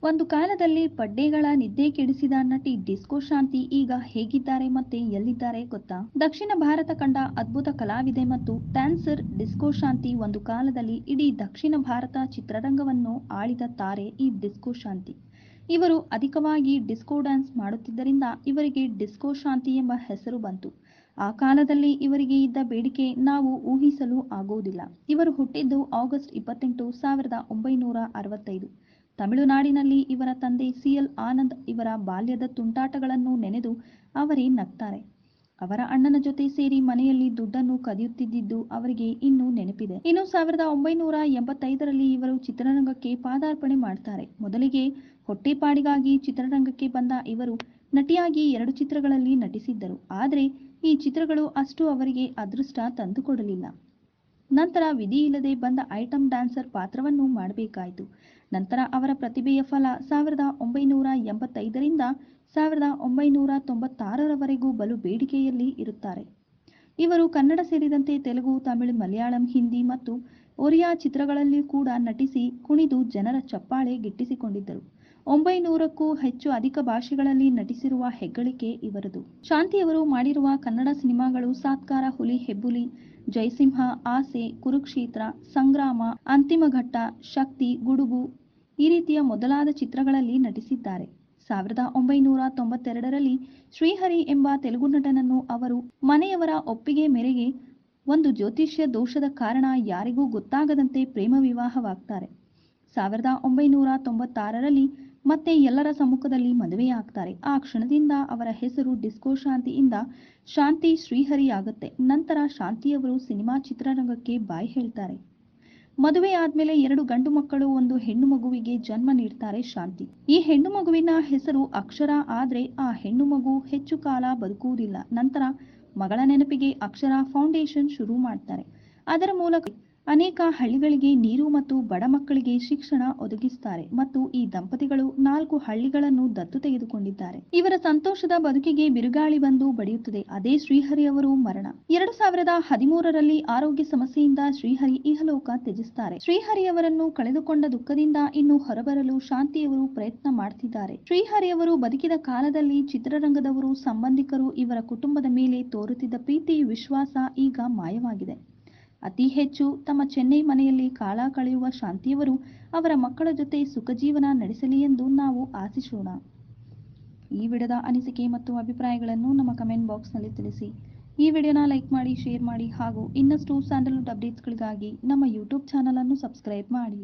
ಒಂದು ಕಾಲದಲ್ಲಿ ಪಡ್ಡೆಗಳ ನಿದ್ದೆ ಕೆಡಿಸಿದ ನಟಿ ಡಿಸ್ಕೋ ಶಾಂತಿ ಈಗ ಹೇಗಿದ್ದಾರೆ ಮತ್ತೆ ಎಲ್ಲಿದ್ದಾರೆ ಗೊತ್ತಾ? ದಕ್ಷಿಣ ಭಾರತ ಕಂಡ ಅದ್ಭುತ ಕಲಾವಿದೆ ಮತ್ತು ಡ್ಯಾನ್ಸರ್ ಡಿಸ್ಕೋ ಶಾಂತಿ ಒಂದು ಕಾಲದಲ್ಲಿ ಇಡೀ ದಕ್ಷಿಣ ಭಾರತ ಚಿತ್ರರಂಗವನ್ನು ಆಳಿದ ತಾರೆ ಈ ಡಿಸ್ಕೋ ಶಾಂತಿ. ಇವರು ಅಧಿಕವಾಗಿ ಡಿಸ್ಕೋ ಡ್ಯಾನ್ಸ್ ಮಾಡುತ್ತಿದ್ದರಿಂದ ಇವರಿಗೆ ಡಿಸ್ಕೋ ಶಾಂತಿ ಎಂಬ ಹೆಸರು ಬಂತು. ಆ ಕಾಲದಲ್ಲಿ ಇವರಿಗೆ ಇದ್ದ ಬೇಡಿಕೆ ನಾವು ಊಹಿಸಲು ಆಗುವುದಿಲ್ಲ. ಇವರು ಹುಟ್ಟಿದ್ದು ಆಗಸ್ಟ್ 28, 1965. ತಮಿಳುನಾಡಿನಲ್ಲಿ. ಇವರ ತಂದೆ ಸಿ.ಎಲ್. ಆನಂದ್ ಇವರ ಬಾಲ್ಯದ ತುಂಟಾಟಗಳನ್ನು ನೆನೆದು ಅವರೇ ನಗ್ತಾರೆ. ಅವರ ಅಣ್ಣನ ಜೊತೆ ಸೇರಿ ಮನೆಯಲ್ಲಿ ದುಡ್ಡನ್ನು ಕದಿಯುತ್ತಿದ್ದುದು ಅವರಿಗೆ ಇನ್ನೂ ನೆನಪಿದೆ. ಇನ್ನು 1985ರಲ್ಲಿ ಇವರು ಚಿತ್ರರಂಗಕ್ಕೆ ಪಾದಾರ್ಪಣೆ ಮಾಡ್ತಾರೆ. ಮೊದಲಿಗೆ ಹೊಟ್ಟೆಪಾಡಿಗಾಗಿ ಚಿತ್ರರಂಗಕ್ಕೆ ಬಂದ ಇವರು ನಟಿಯಾಗಿ 2 ಚಿತ್ರಗಳಲ್ಲಿ ನಟಿಸಿದ್ದರು. ಆದರೆ ಈ ಚಿತ್ರಗಳು ಅಷ್ಟು ಅವರಿಗೆ ಅದೃಷ್ಟ ತಂದುಕೊಡಲಿಲ್ಲ. ನಂತರ ವಿಧಿ ಇಲ್ಲದೆ ಬಂದ ಐಟಂ ಡ್ಯಾನ್ಸರ್ ಪಾತ್ರವನ್ನು ಮಾಡಬೇಕಾಯಿತು. ನಂತರ ಅವರ ಪ್ರತಿಭೆಯ ಫಲ 1985ರಿಂದ 1996ರವರೆಗೂ ಬಲು ಬೇಡಿಕೆಯಲ್ಲಿ ಇರುತ್ತಾರೆ. ಇವರು ಕನ್ನಡ ಸೇರಿದಂತೆ ತೆಲುಗು, ತಮಿಳು, ಮಲಯಾಳಂ, ಹಿಂದಿ ಮತ್ತು ಒರಿಯಾ ಚಿತ್ರಗಳಲ್ಲಿ ಕೂಡ ನಟಿಸಿ ಕುಣಿದು ಜನರ ಚಪ್ಪಾಳೆ ಗಿಟ್ಟಿಸಿಕೊಂಡಿದ್ದರು. 900ಕ್ಕೂ ಹೆಚ್ಚು ಅಧಿಕ ಭಾಷೆಗಳಲ್ಲಿ ನಟಿಸಿರುವ ಹೆಗ್ಗಳಿಕೆ ಇವರದು. ಶಾಂತಿಯವರು ಮಾಡಿರುವ ಕನ್ನಡ ಸಿನಿಮಾಗಳು ಸಾತ್ಕಾರ, ಹುಲಿ ಹೆಬ್ಬುಲಿ, ಜಯಸಿಂಹ, ಆಸೆ, ಕುರುಕ್ಷೇತ್ರ, ಸಂಗ್ರಾಮ, ಅಂತಿಮ ಘಟ್ಟ, ಶಕ್ತಿ, ಗುಡುಗು ಈ ರೀತಿಯ ಮೊದಲಾದ ಚಿತ್ರಗಳಲ್ಲಿ ನಟಿಸಿದ್ದಾರೆ. 1992ರಲ್ಲಿ ಶ್ರೀಹರಿ ಎಂಬ ತೆಲುಗು ನಟನನ್ನು ಅವರು ಮನೆಯವರ ಒಪ್ಪಿಗೆ ಮೇರೆಗೆ ಒಂದು ಜ್ಯೋತಿಷ್ಯ ದೋಷದ ಕಾರಣ ಯಾರಿಗೂ ಗೊತ್ತಾಗದಂತೆ ಪ್ರೇಮ ವಿವಾಹವಾಗ್ತಾರೆ. 1996ರಲ್ಲಿ ಮತ್ತೆ ಎಲ್ಲರ ಸಮ್ಮುಖದಲ್ಲಿ ಮದುವೆಯಾಗ್ತಾರೆ. ಆ ಕ್ಷಣದಿಂದ ಅವರ ಹೆಸರು ಡಿಸ್ಕೋ ಶಾಂತಿಯಿಂದ ಶಾಂತಿ ಶ್ರೀಹರಿ ಆಗುತ್ತೆ. ನಂತರ ಶಾಂತಿಯವರು ಸಿನಿಮಾ ಚಿತ್ರರಂಗಕ್ಕೆ ಬಾಯ್ ಹೇಳ್ತಾರೆ. ಮದುವೆ ಆದ್ಮೇಲೆ 2 ಗಂಡು ಮಕ್ಕಳು, 1 ಹೆಣ್ಣು ಮಗುವಿಗೆ ಜನ್ಮ ನೀಡ್ತಾರೆ ಶಾಂತಿ. ಈ ಹೆಣ್ಣು ಮಗುವಿನ ಹೆಸರು ಅಕ್ಷರ. ಆದ್ರೆ ಆ ಹೆಣ್ಣು ಮಗು ಹೆಚ್ಚು ಕಾಲ ಬದುಕುವುದಿಲ್ಲ. ನಂತರ ಮಗಳ ನೆನಪಿಗೆ ಅಕ್ಷರ ಫೌಂಡೇಶನ್ ಶುರು ಮಾಡ್ತಾರೆ. ಅದರ ಮೂಲಕ ಅನೇಕ ಹಳ್ಳಿಗಳಿಗೆ ನೀರು ಮತ್ತು ಬಡ ಮಕ್ಕಳಿಗೆ ಶಿಕ್ಷಣ ಒದಗಿಸುತ್ತಾರೆ ಮತ್ತು ಈ ದಂಪತಿಗಳು 4 ಹಳ್ಳಿಗಳನ್ನು ದತ್ತು ತೆಗೆದುಕೊಂಡಿದ್ದಾರೆ. ಇವರ ಸಂತೋಷದ ಬದುಕಿಗೆ ಬಿರುಗಾಳಿ ಬಂದು ಬಡಿಯುತ್ತದೆ. ಅದೇ ಶ್ರೀಹರಿ ಅವರು ಮರಣ. 2013ರಲ್ಲಿ ಆರೋಗ್ಯ ಸಮಸ್ಯೆಯಿಂದ ಶ್ರೀಹರಿ ಇಹಲೋಕ ತ್ಯಜಿಸುತ್ತಾರೆ. ಶ್ರೀಹರಿ ಅವರನ್ನು ಕಳೆದುಕೊಂಡ ದುಃಖದಿಂದ ಇನ್ನು ಹೊರಬರಲು ಶಾಂತಿಯವರು ಪ್ರಯತ್ನ ಮಾಡ್ತಿದ್ದಾರೆ. ಶ್ರೀಹರಿ ಅವರು ಬದುಕಿದ ಕಾಲದಲ್ಲಿ ಚಿತ್ರರಂಗದವರು, ಸಂಬಂಧಿಕರು, ಇವರ ಕುಟುಂಬದ ಮೇಲೆ ತೋರುತ್ತಿದ್ದ ಪ್ರೀತಿ, ವಿಶ್ವಾಸ ಈಗ ಮಾಯವಾಗಿದೆ. ಅತಿ ಹೆಚ್ಚು ತಮ್ಮ ಚೆನ್ನೈ ಮನೆಯಲ್ಲಿ ಕಾಲ ಕಳೆಯುವ ಶಾಂತಿಯವರು ಅವರ ಮಕ್ಕಳ ಜೊತೆ ಸುಖ ಜೀವನ ನಡೆಸಲಿ ಎಂದು ನಾವು ಆಶಿಸೋಣ. ಈ ವಿಡಿಯೋದ ಅನಿಸಿಕೆ ಮತ್ತು ಅಭಿಪ್ರಾಯಗಳನ್ನು ನಮ್ಮ ಕಮೆಂಟ್ ಬಾಕ್ಸ್ನಲ್ಲಿ ತಿಳಿಸಿ. ಈ ವಿಡಿಯೋನ ಲೈಕ್ ಮಾಡಿ, ಶೇರ್ ಮಾಡಿ ಹಾಗೂ ಇನ್ನಷ್ಟು ಸ್ಯಾಂಡಲ್ವುಡ್ ಅಪ್ಡೇಟ್ಸ್ಗಳಿಗಾಗಿ ನಮ್ಮ ಯೂಟ್ಯೂಬ್ ಚಾನಲ್ ಅನ್ನು ಸಬ್ಸ್ಕ್ರೈಬ್ ಮಾಡಿ.